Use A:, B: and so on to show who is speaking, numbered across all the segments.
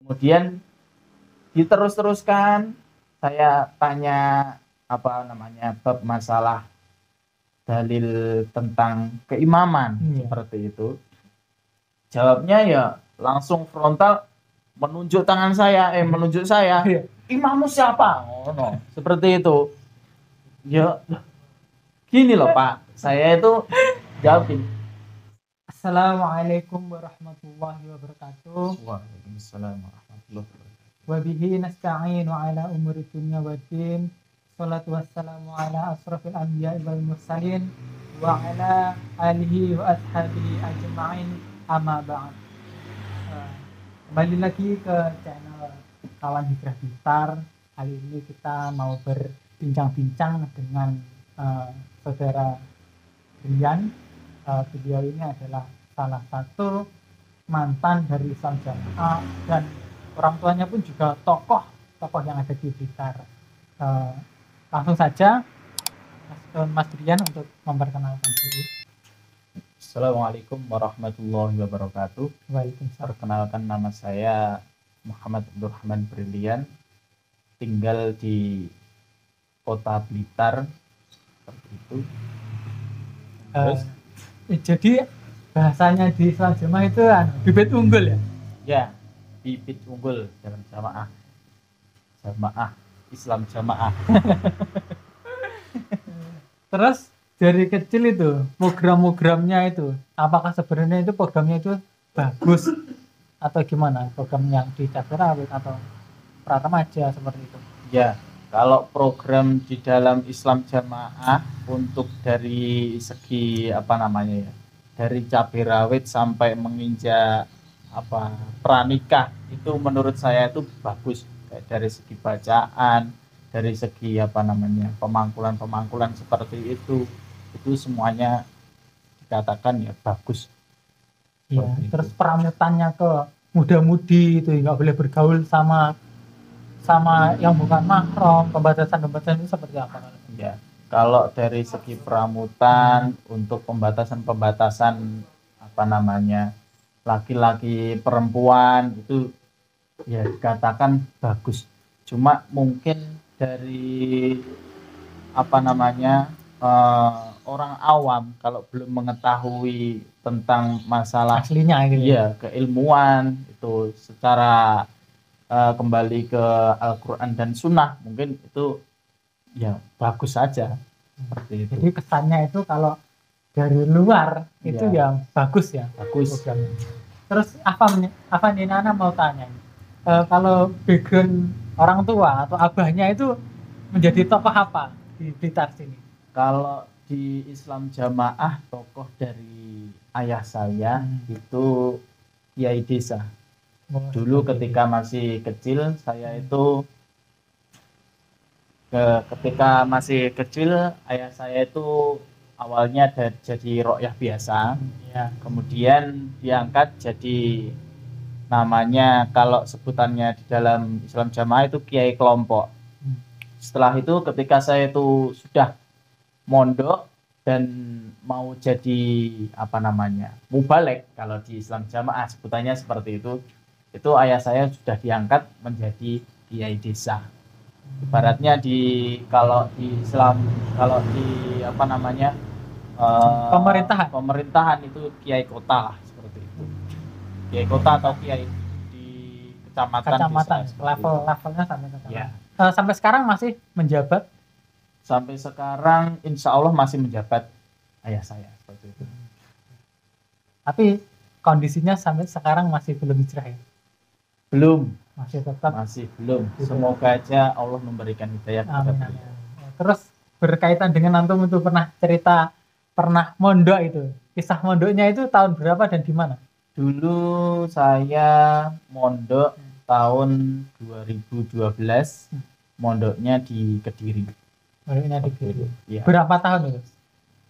A: Kemudian diterus-teruskan, saya tanya bab masalah dalil tentang keimaman seperti itu. Jawabnya ya langsung frontal menunjuk saya. Imammu siapa? No. Seperti itu. Ya gini loh Pak, saya itu jawab gini.
B: Assalamualaikum warahmatullahi wabarakatuh.
A: Waalaikumsalam warahmatullahi wabarakatuh.
B: Wa bihi nasta'inu ala umuri dunya waddin. Shalatu wassalamu ala asrafil anbiya'i wal mursalin wa ala alihi wa ashabihi ajma'in, amma ba'd. Kembali lagi ke channel Kawan Hijrah Blitar. Kali ini kita mau berbincang-bincang dengan saudara Rian. Beliau ini adalah salah satu mantan dari Islam Jamaah dan orang tuanya pun juga tokoh yang ada di Blitar. Langsung saja Mas Rian untuk memperkenalkan diri.
A: Assalamualaikum warahmatullahi wabarakatuh.
B: Waalaikumsalam.
A: Perkenalkan, nama saya Muhammad Abdurrahman Brilian, tinggal di kota Blitar seperti itu. Terus
B: jadi bahasanya di Islam Jamaah itu bibit unggul ya?
A: Ya, bibit unggul dalam jamaah Islam Jamaah.
B: Terus dari kecil itu program-programnya itu, apakah sebenarnya itu programnya itu bagus atau gimana? Program yang di Cabai Rawit atau Pratama aja seperti itu?
A: Ya, kalau program di dalam Islam Jamaah untuk dari segi dari cabai rawit sampai menginjak pranikah itu menurut saya itu bagus, kayak dari segi bacaan, dari segi pemangkulan seperti itu semuanya dikatakan ya bagus.
B: Ya, terus peramutannya ke muda-mudi itu nggak boleh bergaul sama yang bukan mahram, pembatasan itu seperti apa?
A: Ya, kalau dari segi peramutan untuk pembatasan laki-laki perempuan itu ya dikatakan bagus. Cuma mungkin dari orang awam kalau belum mengetahui tentang masalah
B: aslinya gitu.
A: Ya, keilmuan itu secara kembali ke Al-Quran dan Sunnah, mungkin itu ya bagus saja seperti itu.
B: Jadi kesannya itu kalau dari luar itu ya bagus ya,
A: bagus
B: programnya. Terus apa nih Nana mau tanya, kalau background orang tua atau abahnya itu menjadi tokoh apa di Blitar sini?
A: Kalau di Islam Jamaah tokoh dari ayah saya itu Kiai Desa. Dulu ketika masih kecil saya itu ayah saya itu awalnya jadi rokyah biasa, kemudian diangkat jadi namanya, kalau sebutannya di dalam Islam Jamaah itu Kiai Kelompok. Setelah itu ketika saya itu sudah mondok dan mau jadi mubalek, kalau di Islam Jamaah sebutannya seperti itu ayah saya sudah diangkat menjadi kiai desa. Ibaratnya kalau di Islam, kalau di pemerintahan itu kiai kota lah, seperti itu. Kiai kota atau kiai di kecamatan
B: levelnya sampai sekarang. Ya. Sampai sekarang masih menjabat?
A: Sampai sekarang insya Allah masih menjabat ayah saya seperti itu.
B: Tapi kondisinya sampai sekarang masih belum hijrah ya?
A: Belum,
B: masih
A: belum. Semoga aja Allah memberikan hidayah kepada beliau.
B: Terus berkaitan dengan antum itu pernah mondok itu, kisah mondoknya itu tahun berapa dan di mana?
A: Dulu saya mondok tahun 2012, mondoknya di Kediri.
B: Ya. Berapa tahun itu?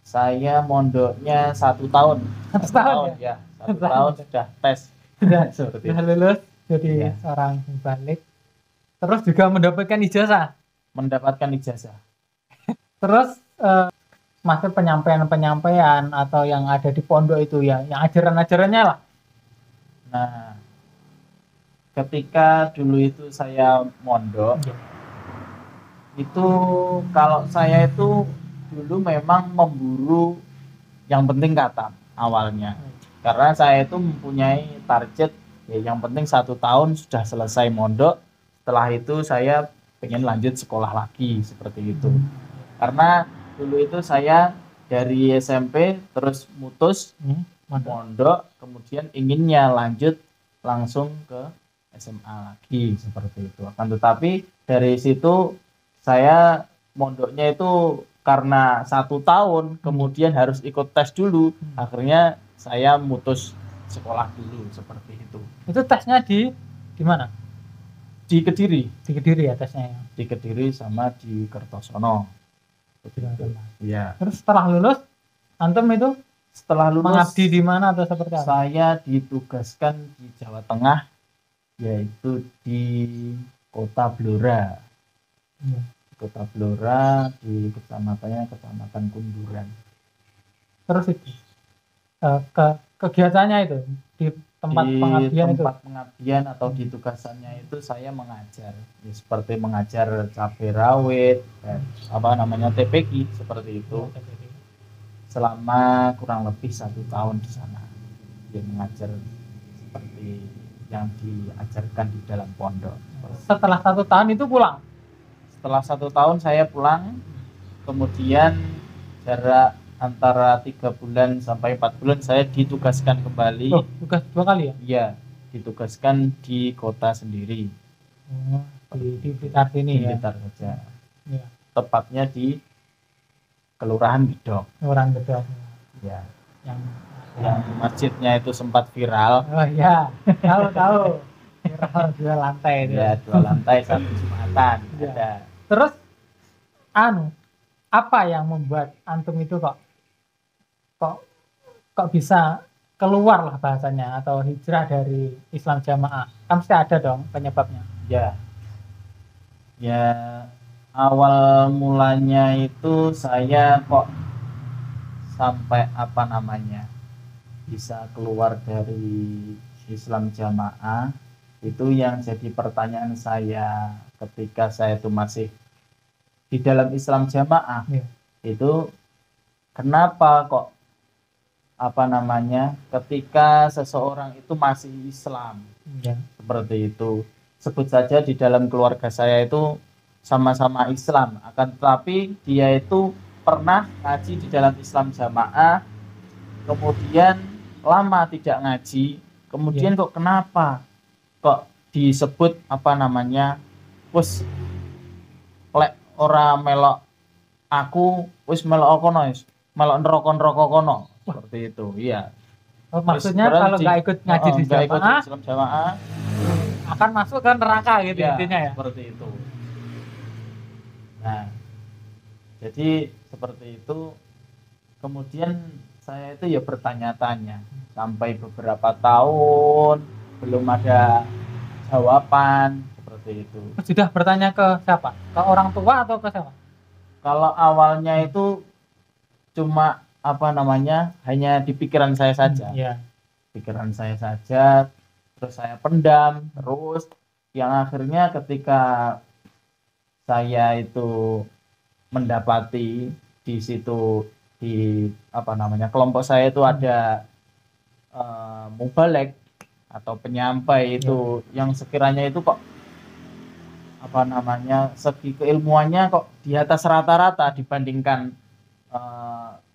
A: Saya mondoknya 1 tahun.
B: 1 tahun
A: ya? 1 tahun sudah tes.
B: Sudah lulus jadi seorang mubalik. Terus juga mendapatkan ijazah. Terus masuk penyampaian atau yang ada di pondok itu ya, yang ajaran-ajarannya lah.
A: Nah, ketika dulu itu saya mondok,
B: Iya.
A: itu kalau saya itu dulu memang memburu yang penting khatam awalnya. Karena saya itu mempunyai target ya yang penting 1 tahun sudah selesai mondok. Setelah itu saya pengen lanjut sekolah lagi seperti itu. Karena dulu itu saya dari SMP terus mutus mondok, kemudian inginnya lanjut langsung ke SMA lagi seperti itu. Akan tetapi dari situ saya mondoknya itu karena 1 tahun, kemudian harus ikut tes dulu. Akhirnya saya mutus sekolah dulu seperti itu.
B: Itu tesnya di mana?
A: Di Kediri.
B: Di Kediri ya tesnya ya.
A: Di Kediri sama di Kertosono. Iya.
B: Terus setelah lulus, antum itu
A: Setelah lulus
B: mengabdi di mana atau seperti apa?
A: saya ditugaskan di Jawa Tengah, yaitu di Kota Blora.
B: Iya.
A: Kota Blora di kecamatan Kunduran.
B: Terus itu kegiatannya itu di tempat pengabdian itu.
A: Tempat pengabdian atau di tugasannya itu saya mengajar, ya, seperti mengajar cabai rawit, TPG seperti itu. Selama kurang lebih 1 tahun di sana, dia mengajar seperti yang diajarkan di dalam pondok.
B: Setelah 1 tahun itu pulang.
A: Setelah 1 tahun saya pulang, kemudian jarak antara 3 bulan sampai 4 bulan saya ditugaskan kembali.
B: Oh, tugas 2 kali ya?
A: Iya, ditugaskan di kota sendiri.
B: Di Blitar sini
A: di
B: ya?
A: Blitar saja.
B: Ya.
A: Tepatnya di Kelurahan Gedong.
B: Kelurahan Gedong.
A: Ya.
B: Yang
A: masjidnya itu sempat viral.
B: Oh iya, tahu. Viral 2 lantai itu.
A: Ya, 2 lantai 1 jumatan.
B: Ya.
A: Ada.
B: Terus apa yang membuat antum itu kok bisa keluar lah bahasanya atau hijrah dari Islam Jamaah? Kan mesti ada dong penyebabnya.
A: Ya, awal mulanya itu saya kok sampai bisa keluar dari Islam Jamaah, itu yang jadi pertanyaan saya ketika saya itu masih di dalam Islam Jamaah.
B: Ya.
A: Itu kenapa kok ketika seseorang itu masih Islam,
B: Ya.
A: seperti itu, sebut saja di dalam keluarga saya itu sama-sama Islam, akan tetapi dia itu pernah ngaji di dalam Islam Jamaah, kemudian lama tidak ngaji, kemudian kok kenapa kok disebut wis lek ora melok aku wis melok kono, melok neraka kono, seperti itu. Iya.
B: Maksudnya kalau nggak ikut ngaji di
A: Islam Jamaah
B: akan masuk ke neraka gitu ya, intinya ya.
A: Seperti itu. Nah, jadi seperti itu. Kemudian saya itu ya bertanya-tanya sampai beberapa tahun belum ada jawaban, seperti itu.
B: Sudah bertanya ke siapa? Ke orang tua atau ke siapa?
A: Kalau awalnya itu cuma hanya di pikiran saya saja.
B: Iya.
A: Pikiran saya saja, terus saya pendam, terus yang akhirnya ketika saya itu mendapati di situ di kelompok saya itu ada mubalek atau penyampai itu yang sekiranya itu kok segi keilmuannya kok di atas rata-rata dibandingkan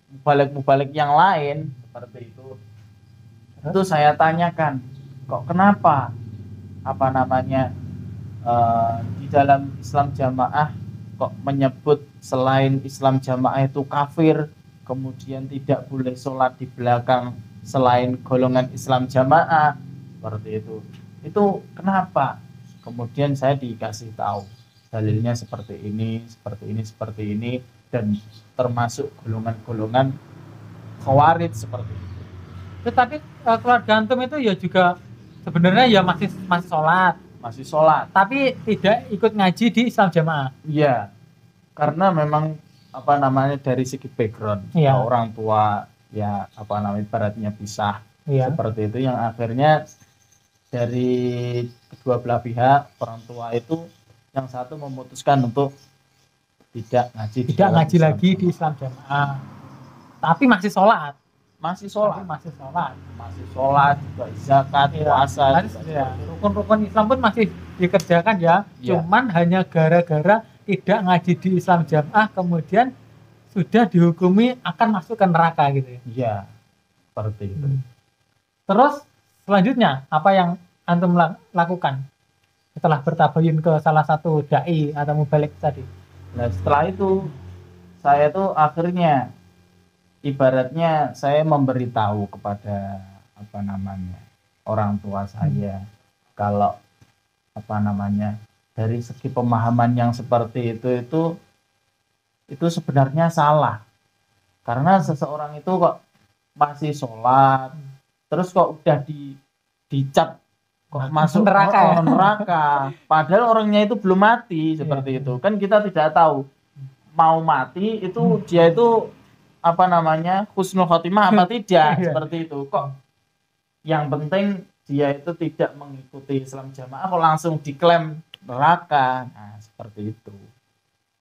A: mubalek-mubalek yang lain, seperti itu. Itu saya tanyakan, kok kenapa di dalam Islam Jamaah kok menyebut selain Islam Jamaah itu kafir, kemudian tidak boleh sholat di belakang selain golongan Islam Jamaah, seperti itu. Itu kenapa? Kemudian saya dikasih tahu dalilnya seperti ini, dan termasuk golongan-golongan Khawarij seperti itu.
B: Tetapi keluarga antum itu ya juga sebenarnya ya masih sholat, tapi tidak ikut ngaji di Islam Jamaah.
A: Iya, karena memang dari segi background, orang tua ya ibaratnya pisah, seperti itu, yang akhirnya dari kedua belah pihak orang tua itu yang satu memutuskan untuk tidak ngaji di
B: Tidak
A: dalam
B: ngaji
A: Islam
B: lagi di
A: jamaah.
B: Islam jamaah. Tapi masih sholat.
A: Masih
B: Tapi
A: sholat,
B: masih sholat.
A: juga zakat,
B: Iya,
A: puasa
B: harus
A: juga
B: ya.
A: seperti itu.
B: Rukun-rukun Islam pun masih dikerjakan ya.
A: Iya.
B: Cuman hanya gara-gara tidak ngaji di Islam jamaah kemudian sudah dihukumi akan masuk ke neraka gitu ya.
A: Iya, seperti itu.
B: Terus selanjutnya apa yang antum lakukan setelah bertabayun ke salah satu dai atau mubalik tadi?
A: Nah, setelah itu saya tuh akhirnya ibaratnya saya memberitahu kepada apa namanya orang tua saya kalau apa namanya dari segi pemahaman yang seperti itu sebenarnya salah, karena seseorang itu kok masih sholat terus kok udah dicap kok masuk
B: Neraka ya?
A: neraka, padahal orangnya itu belum mati seperti itu. Kan kita tidak tahu mau mati itu dia itu apa namanya husnul khotimah apa tidak seperti itu. Kok yang penting dia itu tidak mengikuti Islam jamaah kok langsung diklaim neraka. Nah, seperti itu.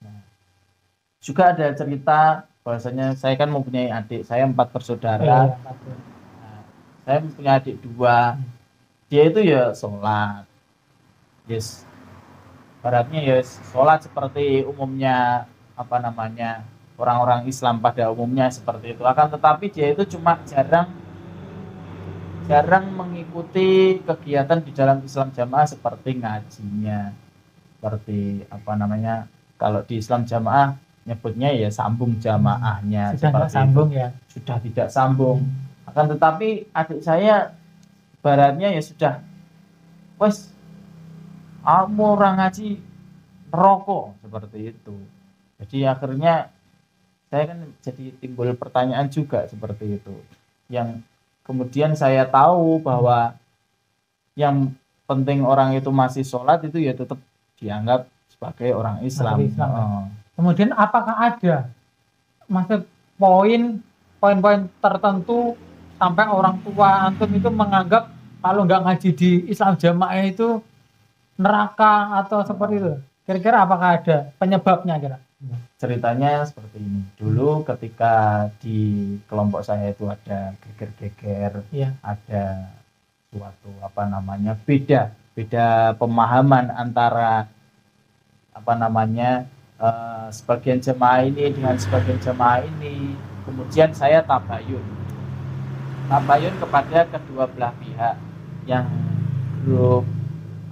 A: Nah, juga ada cerita bahwasanya saya kan mempunyai adik, saya 4 bersaudara. Nah, saya mempunyai adik 2. Dia itu ya sholat. Yes. Baratnya ya sholat seperti umumnya apa namanya orang-orang Islam pada umumnya seperti itu. Akan tetapi dia itu cuma jarang mengikuti kegiatan di dalam Islam jamaah seperti ngajinya, seperti apa namanya kalau di Islam jamaah nyebutnya ya sambung jamaahnya
B: sudah
A: seperti
B: sambung
A: itu.
B: Ya,
A: sudah tidak sambung. Akan tetapi adik saya baratnya ya sudah wes kamu orang ngaji rokok seperti itu. Jadi akhirnya saya kan jadi timbul pertanyaan juga seperti itu, yang kemudian saya tahu bahwa yang penting orang itu masih sholat itu ya tetap dianggap sebagai orang Islam.
B: Kemudian apakah ada maksud poin-poin tertentu sampai orang tua antum itu menganggap kalau nggak ngaji di Islam jamaah itu neraka atau seperti itu? Kira-kira apakah ada penyebabnya kira?
A: Ceritanya seperti ini. Dulu ketika di kelompok saya itu ada geger-geger, ada suatu apa namanya beda pemahaman antara apa namanya sebagian jemaah ini dengan sebagian jemaah ini. Kemudian saya tabayun kepada kedua belah pihak. Yang grup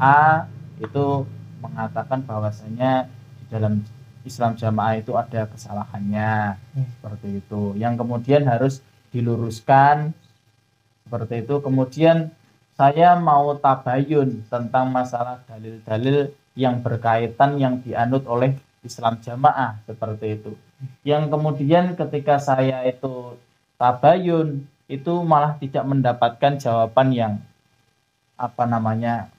A: A itu mengatakan bahwasanya di dalam Islam jamaah itu ada kesalahannya seperti itu, yang kemudian harus diluruskan seperti itu. Kemudian saya mau tabayun tentang masalah dalil-dalil yang berkaitan yang dianut oleh Islam jamaah seperti itu, yang kemudian ketika saya itu tabayun itu malah tidak mendapatkan jawaban yang apa namanya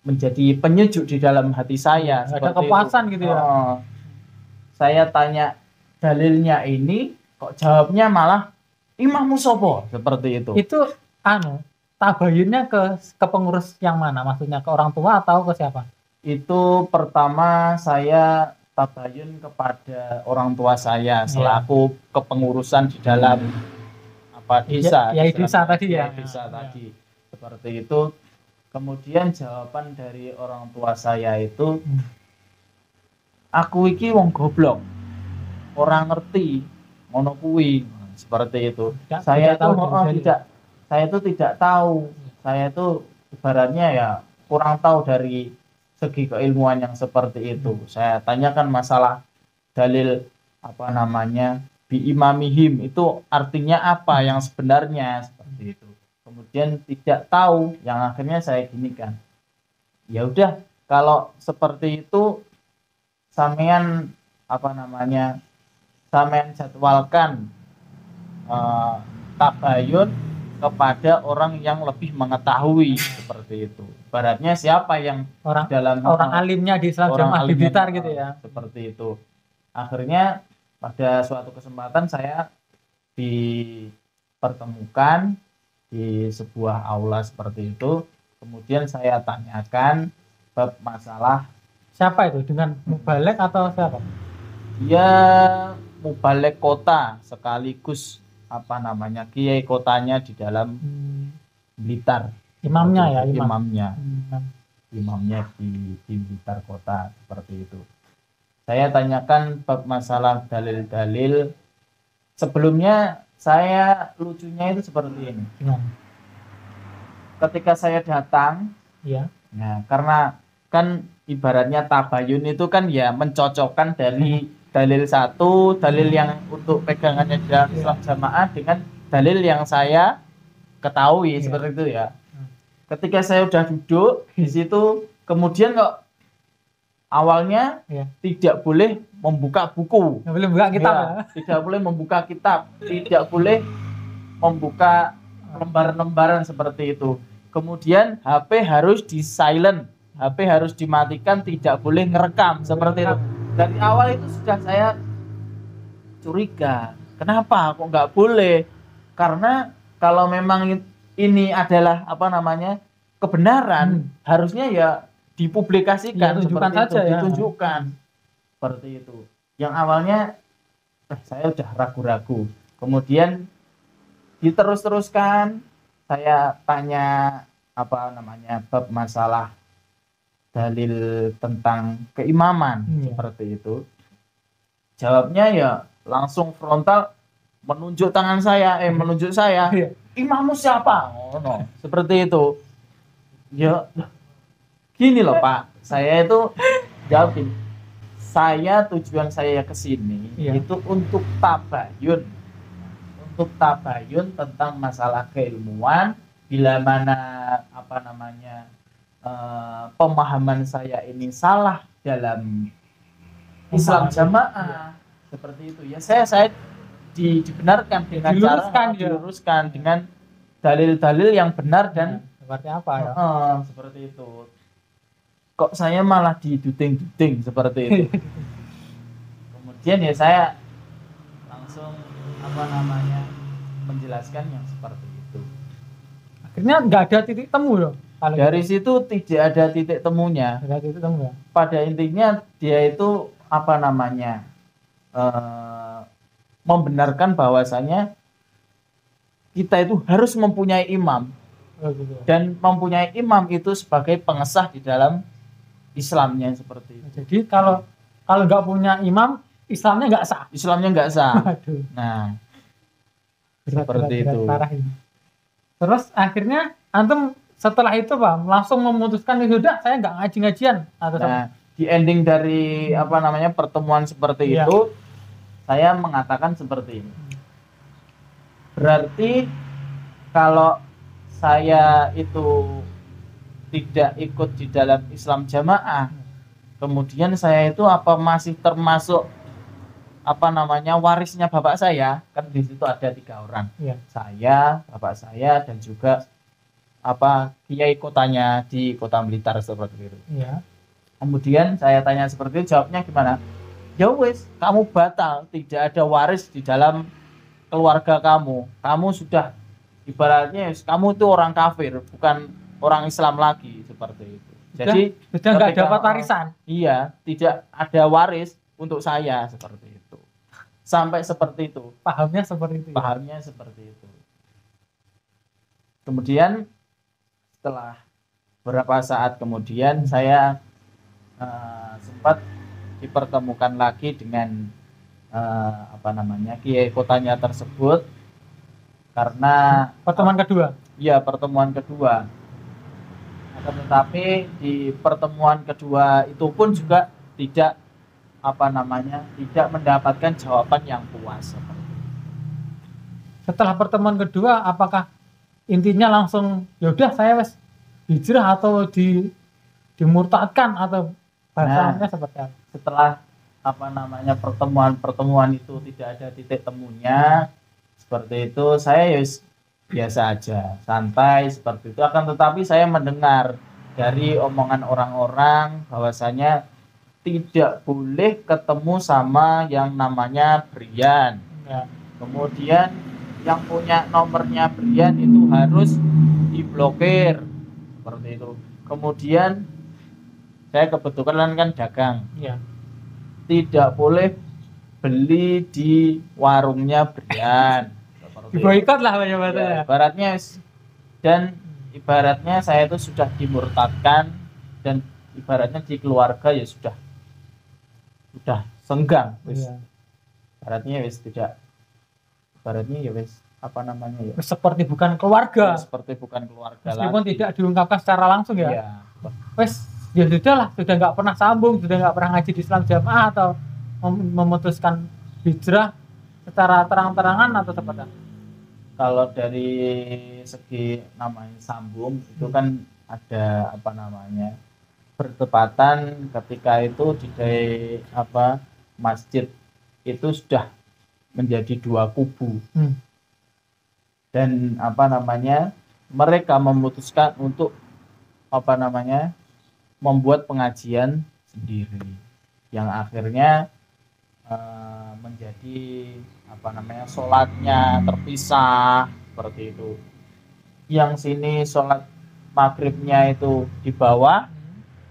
A: menjadi penyejuk di dalam hati saya.
B: Ada kepuasan itu. Gitu ya.
A: Saya tanya dalilnya ini kok jawabnya malah Imam Musopo seperti itu.
B: Itu tabayunnya ke pengurus yang mana? Maksudnya ke orang tua atau ke siapa?
A: Itu pertama saya tabayun kepada orang tua saya selaku kepengurusan di dalam apa desa.
B: Desa tadi ya.
A: Desa tadi. Seperti itu. Kemudian jawaban dari orang tua saya itu aku iki wong goblok, orang ngerti ngono kuwi seperti itu. Saya itu tidak tahu. Saya itu ibaratnya ya kurang tahu dari segi keilmuan yang seperti itu. Saya tanyakan masalah dalil apa namanya bi imamihim itu artinya apa yang sebenarnya seperti itu. Kemudian tidak tahu, yang akhirnya saya ginikan. Ya udah, kalau seperti itu sampean apa namanya sampean jadwalkan tabayun kepada orang yang lebih mengetahui seperti itu. Ibaratnya siapa yang
B: orang alimnya di Islam jamaah di Blitar gitu ya.
A: Seperti itu. Akhirnya pada suatu kesempatan saya dipertemukan di sebuah aula seperti itu. kemudian saya tanyakan bab masalah
B: Siapa itu? Dengan mubalek atau siapa?
A: dia mubalek kota sekaligus apa namanya kiai kotanya di dalam Blitar.
B: Imamnya ya,
A: Imamnya. Imamnya di Blitar kota seperti itu. Saya tanyakan bab masalah dalil-dalil. Sebelumnya saya lucunya itu seperti ini. Ketika saya datang,
B: ya,
A: karena kan ibaratnya tabayun itu kan ya mencocokkan dari dalil satu, dalil yang untuk pegangannya dalam Islam jamaah dengan dalil yang saya ketahui seperti itu ya. Ketika saya udah duduk di situ, kemudian kok awalnya tidak boleh membuka buku,
B: tidak boleh membuka kitab,
A: tidak boleh membuka kitab, tidak boleh membuka lembaran-lembaran seperti itu. Kemudian HP harus di silent, HP harus dimatikan, tidak boleh ngerekam seperti itu. Dari awal itu sudah saya curiga, kenapa kok nggak boleh? Karena kalau memang ini adalah apa namanya kebenaran, harusnya ya dipublikasikan,
B: tunjukkan saja ya.
A: Ditunjukkan seperti itu. Yang awalnya saya udah ragu-ragu, kemudian diterus-teruskan, saya tanya apa namanya bab masalah dalil tentang keimaman seperti itu. Jawabnya ya langsung frontal menunjuk tangan saya, menunjuk saya. Imammu siapa? No. Seperti itu. Ya gini loh Pak, saya itu jawab gini. Tujuan saya ke sini itu untuk tabayun. Untuk tabayun tentang masalah keilmuan, bila mana apa namanya pemahaman saya ini salah dalam Islam jamaah seperti itu ya, saya dibenarkan dengan diluruskan dengan dalil-dalil yang benar dan
B: seperti apa ya?
A: Seperti itu. Kok saya malah diduding-duding seperti itu. Kemudian ya saya langsung apa namanya menjelaskan yang seperti itu.
B: Akhirnya nggak ada titik temu loh.
A: Dari situ tidak ada titik temunya.
B: Ada titik temu ya?
A: Pada intinya dia itu apa namanya membenarkan bahwasanya kita itu harus mempunyai imam.
B: Gitu.
A: Dan mempunyai imam itu sebagai pengesah di dalam Islamnya seperti itu.
B: Jadi kalau nggak punya imam, Islamnya nggak sah.
A: Islamnya nggak sah.
B: Aduh.
A: Nah,
B: berat,
A: seperti itu.
B: Parah ini. Terus akhirnya antum setelah itu Pak langsung memutuskan sudah saya nggak ngaji-ngajian atau
A: di ending dari apa namanya pertemuan seperti itu, saya mengatakan seperti ini. Berarti kalau saya itu tidak ikut di dalam Islam jamaah, kemudian saya itu apa masih termasuk apa namanya warisnya bapak saya? Kan di situ ada 3 orang, saya, bapak saya, dan juga apa kiai kotanya di kota Blitar seperti itu. Kemudian saya tanya seperti itu, jawabnya gimana? Ya wes, kamu batal, tidak ada waris di dalam keluarga kamu. Kamu sudah ibaratnya kamu itu orang kafir, bukan orang Islam lagi seperti itu. Jadi
B: sudah nggak dapat warisan.
A: Iya, tidak ada waris untuk saya seperti itu. Sampai seperti itu.
B: Pahamnya seperti itu.
A: Pahamnya seperti itu. Kemudian setelah beberapa saat kemudian saya sempat dipertemukan lagi dengan apa namanya kiai kotanya tersebut. Karena
B: pertemuan kedua.
A: Iya, pertemuan kedua. Akan tetapi di pertemuan kedua itu pun juga tidak apa namanya tidak mendapatkan jawaban yang puas.
B: Setelah pertemuan kedua, apakah intinya langsung yaudah saya wes hijrah atau dimurtadkan atau bahasanya seperti apa?
A: Setelah apa namanya pertemuan itu tidak ada titik temunya seperti itu, saya biasa aja, santai seperti itu. Akan tetapi saya mendengar dari omongan orang-orang bahwasanya tidak boleh ketemu sama yang namanya Brian. Kemudian yang punya nomornya Brian itu harus diblokir. seperti itu. Kemudian saya kebetulan kan dagang,
B: Iya.
A: tidak boleh beli di warungnya Brian. Seperti itu.
B: Diboikot lah banyak
A: Ya, ibaratnya saya itu sudah dimurtadkan dan ibaratnya di keluarga ya sudah senggang wis.
B: Iya.
A: Ibaratnya wis tidak, ibaratnya ya wis apa namanya ya,
B: Seperti bukan keluarga.
A: seperti bukan keluarga
B: Meskipun
A: lagi.
B: tidak diungkapkan secara langsung ya.
A: Iya.
B: Wes ya sudah lah, sudah nggak pernah sambung, sudah nggak pernah ngaji di Islam Jamaah atau memutuskan hijrah secara terang-terangan atau seperti apa?
A: Kalau dari segi namanya sambung itu kan ada apa namanya, bertepatan ketika itu di masjid itu sudah menjadi dua kubu. Dan apa namanya, mereka memutuskan untuk apa namanya, membuat pengajian sendiri yang akhirnya menjadi apa namanya, sholatnya terpisah seperti itu. Yang sini sholat maghribnya itu di bawah,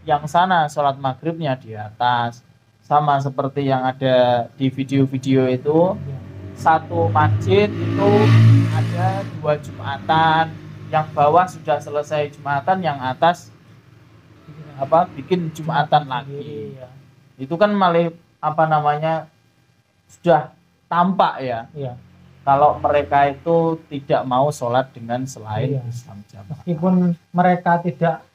A: yang sana sholat maghribnya di atas. Sama seperti yang ada di video-video itu, satu masjid itu ada 2 Jumatan, yang bawah sudah selesai Jumatan, yang atas bikin Jumatan lagi.
B: Iya.
A: Itu kan malah apa namanya, sudah tampak ya.
B: Iya.
A: Kalau mereka itu tidak mau sholat dengan selain
B: Iya.
A: Islam Jamaah.
B: Meskipun mereka tidak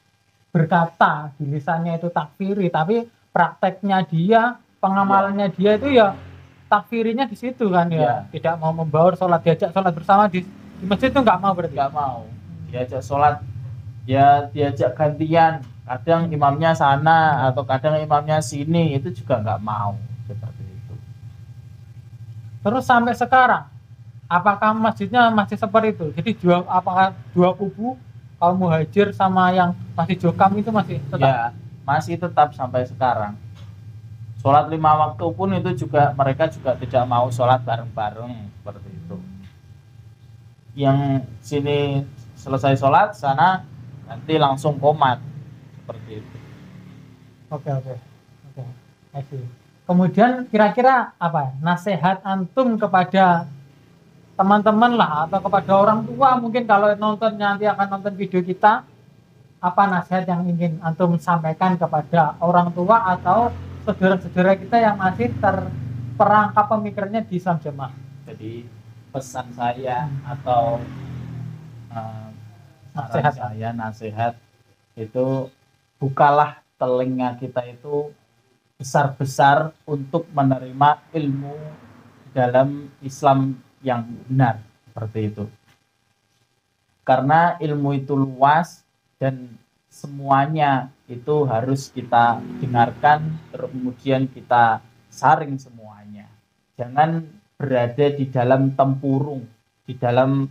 B: berkata di lisannya itu takfiri, tapi prakteknya dia, pengamalannya dia itu ya takfirinya di situ kan ya.
A: Iya.
B: Tidak mau membaur sholat, diajak sholat bersama di masjid itu nggak mau berarti.
A: Nggak mau diajak sholat, ya diajak gantian, kadang imamnya sana atau kadang imamnya sini, itu juga nggak mau seperti itu.
B: Terus sampai sekarang, apakah masjidnya masih seperti itu? Jadi apakah dua kubu kaum muhajir sama yang masih jokam itu masih tetap?
A: Ya, masih tetap sampai sekarang. Sholat 5 waktu pun itu juga mereka juga tidak mau sholat bareng-bareng seperti itu. Yang sini selesai sholat, sana nanti langsung komat seperti itu.
B: Oke. I see. Kemudian kira-kira apa ya, nasihat antum kepada teman-teman lah atau kepada orang tua, mungkin kalau nanti akan nonton video kita, apa nasihat yang ingin antum sampaikan kepada orang tua atau saudara-saudara kita yang masih terperangkap pemikirannya di Islam Jamaah?
A: Jadi pesan saya atau nasihat itu, bukalah telinga kita itu besar-besar untuk menerima ilmu dalam Islam yang benar seperti itu. Karena ilmu itu luas dan semuanya itu harus kita dengarkan, kemudian kita saring semuanya. Jangan berada di dalam tempurung, di dalam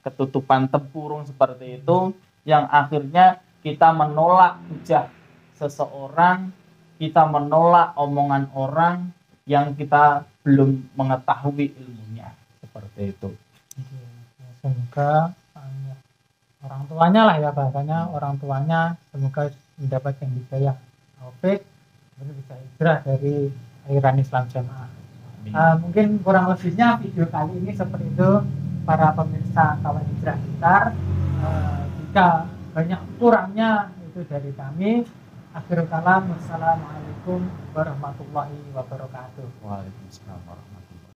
A: ketutupan tempurung seperti itu, yang akhirnya kita menolak hujah seseorang, kita menolak omongan orang yang kita belum mengetahui ilmunya seperti itu.
B: Semoga orang tuanya lah ya, bahasanya orang tuanya semoga mendapatkan hidayah taufik, bisa hijrah dari aliran Islam Jamaah. Mungkin kurang lebihnya video kali ini seperti itu para pemirsa kawan hijrah Pintar. Jika banyak kurangnya itu dari kami. Akhirul kalam, wassalamualaikum warahmatullahi wabarakatuh.
A: Waalaikumsalam warahmatullahi wabarakatuh.